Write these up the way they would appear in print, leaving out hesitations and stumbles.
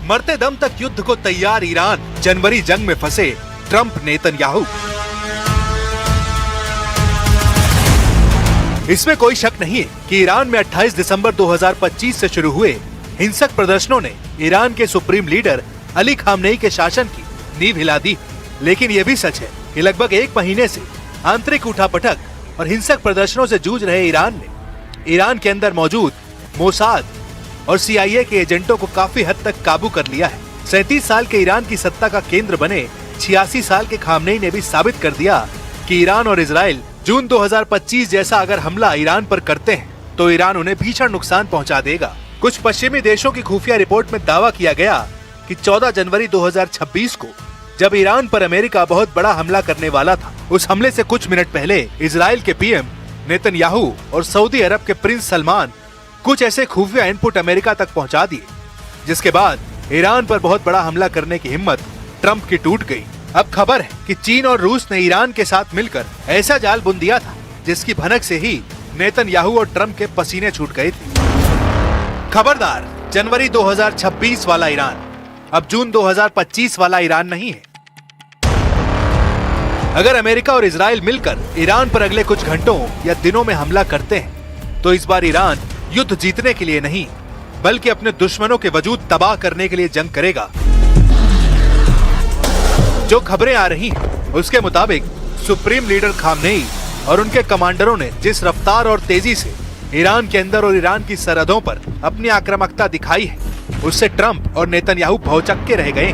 मरते दम तक युद्ध को तैयार ईरान, जनवरी जंग में फंसे ट्रंप नेतन्याहू। इसमें कोई शक नहीं है कि ईरान में 28 दिसंबर 2025 से शुरू हुए हिंसक प्रदर्शनों ने ईरान के सुप्रीम लीडर अली खामनेई के शासन की नींव हिला दी। लेकिन यह भी सच है कि लगभग एक महीने से आंतरिक उठापटक और हिंसक प्रदर्शनों से जूझ रहे ईरान ने ईरान के अंदर मौजूद मोसाद और CIA के एजेंटों को काफी हद तक काबू कर लिया है। 37 साल के ईरान की सत्ता का केंद्र बने 86 साल के खामनेई ने भी साबित कर दिया कि ईरान और इजराइल जून 2025 जैसा अगर हमला ईरान पर करते हैं तो ईरान उन्हें भीषण नुकसान पहुंचा देगा। कुछ पश्चिमी देशों की खुफिया रिपोर्ट में दावा किया गया कि 14 जनवरी 2026 को जब ईरान पर अमेरिका बहुत बड़ा हमला करने वाला था, उस हमले से कुछ मिनट पहले इजराइल के PM नेतन्याहू और सऊदी अरब के प्रिंस सलमान कुछ ऐसे खुफिया इनपुट अमेरिका तक पहुंचा दिए, जिसके बाद ईरान पर बहुत बड़ा हमला करने की हिम्मत ट्रंप की टूट गई। अब खबर है कि चीन और रूस ने ईरान के साथ मिलकर ऐसा जाल बुन दिया था जिसकी भनक से ही नेतन्याहू और ट्रंप के पसीने छूट गए थे। खबरदार, जनवरी 2026 वाला ईरान अब जून 2025 वाला ईरान नहीं है। अगर अमेरिका और इजराइल मिलकर ईरान पर अगले कुछ घंटों या दिनों में हमला करते हैं तो इस बार ईरान युद्ध जीतने के लिए नहीं बल्कि अपने दुश्मनों के वजूद तबाह करने के लिए जंग करेगा। जो खबरें आ रही हैं उसके मुताबिक सुप्रीम लीडर खामनेई और उनके कमांडरों ने जिस रफ्तार और तेजी से ईरान के अंदर और ईरान की सरहदों पर अपनी आक्रामकता दिखाई है, उससे ट्रंप और नेतन्याहू भौचक्के रह गए।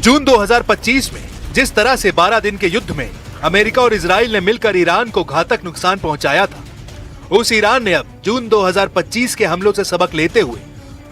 जून 2025 में जिस तरह से 12 दिन के युद्ध में अमेरिका और इजराइल ने मिलकर ईरान को घातक नुकसान पहुंचाया था, उस ईरान ने अब जून 2025 के हमलों से सबक लेते हुए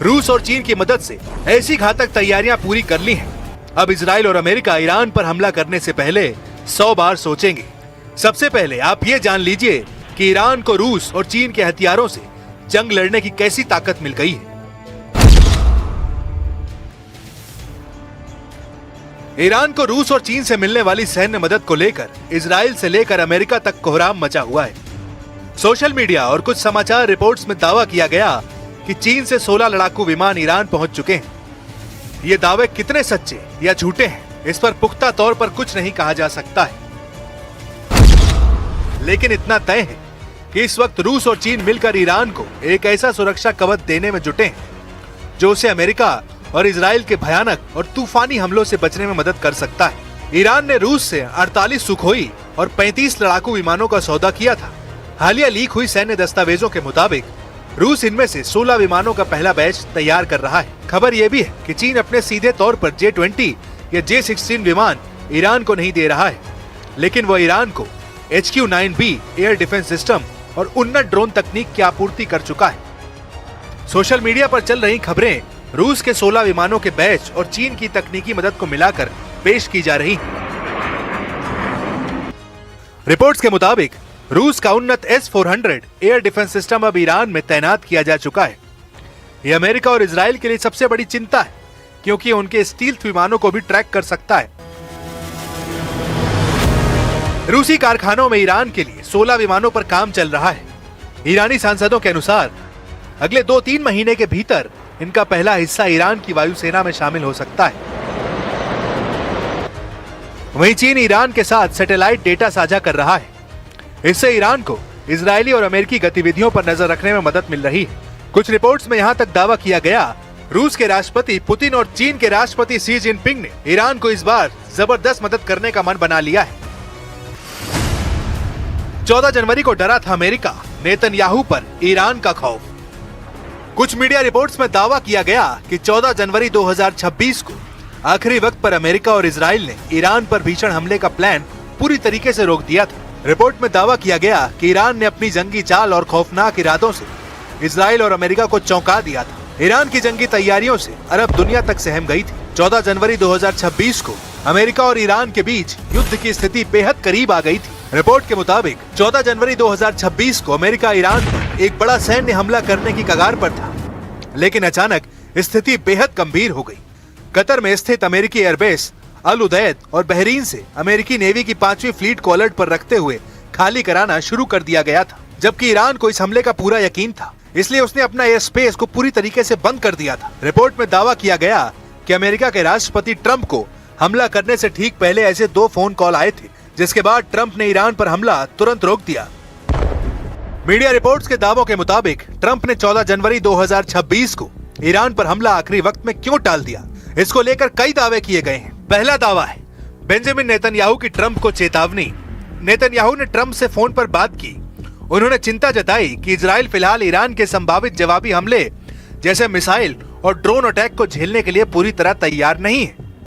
रूस और चीन की मदद से ऐसी घातक तैयारियां पूरी कर ली हैं। अब इजराइल और अमेरिका ईरान पर हमला करने से पहले 100 बार सोचेंगे। सबसे पहले आप ये जान लीजिए कि ईरान को रूस और चीन के हथियारों से जंग लड़ने की कैसी ताकत मिल गई है। ईरान को रूस और चीन से मिलने वाली सैन्य मदद को लेकर इजराइल से लेकर अमेरिका तक कोहराम मचा हुआ है। सोशल मीडिया और कुछ समाचार रिपोर्ट्स में दावा किया गया कि चीन से 16 लड़ाकू विमान ईरान पहुंच चुके हैं। ये दावे कितने सच्चे या झूठे हैं, इस पर पुख्ता तौर पर कुछ नहीं कहा जा सकता है, लेकिन इतना तय है कि इस वक्त रूस और चीन मिलकर ईरान को एक ऐसा सुरक्षा कवच देने में जुटे हैं जो उसे अमेरिका और इजराइल के भयानक और तूफानी हमलों से बचने में मदद कर सकता है। ईरान ने रूस से 48 सुखोई और 35 लड़ाकू विमानों का सौदा किया था। हालिया लीक हुई सैन्य दस्तावेजों के मुताबिक रूस इनमें से 16 विमानों का पहला बैच तैयार कर रहा है। खबर यह भी है कि चीन अपने सीधे तौर पर J-20 या J-16 विमान ईरान को नहीं दे रहा है, लेकिन वो ईरान को HQ-9B एयर डिफेंस सिस्टम और उन्नत ड्रोन तकनीक की आपूर्ति कर चुका है। सोशल मीडिया पर चल रही खबरें रूस के 16 विमानों के बैच और चीन की तकनीकी मदद को मिलाकर पेश की जा रही हैं। रिपोर्ट्स के मुताबिक रूस का उन्नत S-400 एयर डिफेंस सिस्टम अब ईरान में तैनात किया जा चुका है। यह अमेरिका और इजराइल के लिए सबसे बड़ी चिंता है, क्योंकि उनके स्टील्थ विमानों को भी ट्रैक कर सकता है। रूसी कारखानों में ईरान के लिए 16 विमानों पर काम चल रहा है। ईरानी सांसदों के अनुसार अगले 2-3 महीने के भीतर इनका पहला हिस्सा ईरान की वायुसेना में शामिल हो सकता है। वहीं चीन ईरान के साथ सैटेलाइट डेटा साझा कर रहा है। इससे ईरान को इजरायली और अमेरिकी गतिविधियों पर नजर रखने में मदद मिल रही है। कुछ रिपोर्ट्स में यहां तक दावा किया गया रूस के राष्ट्रपति पुतिन और चीन के राष्ट्रपति शी जिनपिंग ने ईरान को इस बार जबरदस्त मदद करने का मन बना लिया है। 14 जनवरी को डरा था अमेरिका, नेतन्याहू पर ईरान का खौफ। कुछ मीडिया रिपोर्ट्स में दावा किया गया कि 14 जनवरी 2026 को आखिरी वक्त पर अमेरिका और इजराइल ने ईरान पर भीषण हमले का प्लान पूरी तरीके से रोक दिया था। रिपोर्ट में दावा किया गया कि ईरान ने अपनी जंगी चाल और खौफनाक इरादों से इजराइल और अमेरिका को चौंका दिया था। ईरान की जंगी तैयारियों से अरब दुनिया तक सहम गई थी। 14 जनवरी 2026 को अमेरिका और ईरान के बीच युद्ध की स्थिति बेहद करीब आ गई थी। रिपोर्ट के मुताबिक 14 जनवरी 2026 को अमेरिका ईरान पर एक बड़ा सैन्य हमला करने की कगार पर था, लेकिन अचानक स्थिति बेहद गंभीर हो गई। कतर में स्थित अमेरिकी एयरबेस अल उदैद और बहरीन से अमेरिकी नेवी की 5वीं फ्लीट को अलर्ट पर रखते हुए खाली कराना शुरू कर दिया गया था, जबकि ईरान को इस हमले का पूरा यकीन था, इसलिए उसने अपना एयर स्पेस को पूरी तरीके से बंद कर दिया था। रिपोर्ट में दावा किया गया कि अमेरिका के राष्ट्रपति ट्रंप को हमला करने से ठीक पहले ऐसे 2 फोन कॉल आए थे, जिसके बाद ट्रंप ने ईरान पर हमला तुरंत रोक दिया। मीडिया रिपोर्ट्स के दावों के मुताबिक ट्रंप ने 14 जनवरी 2026 को ईरान पर हमला आखिरी वक्त में क्यों टाल दिया, इसको लेकर कई दावे किए गए हैं। पहला दावा है बेंजामिन नेतन्याहू की ट्रंप को चेतावनी। नेतन्याहू ने ट्रंप से फोन पर बात की। उन्होंने चिंता जताई कि इजराइल फिलहाल ईरान के संभावित जवाबी हमले जैसे मिसाइल और ड्रोन अटैक को झेलने के लिए पूरी तरह तैयार नहीं है।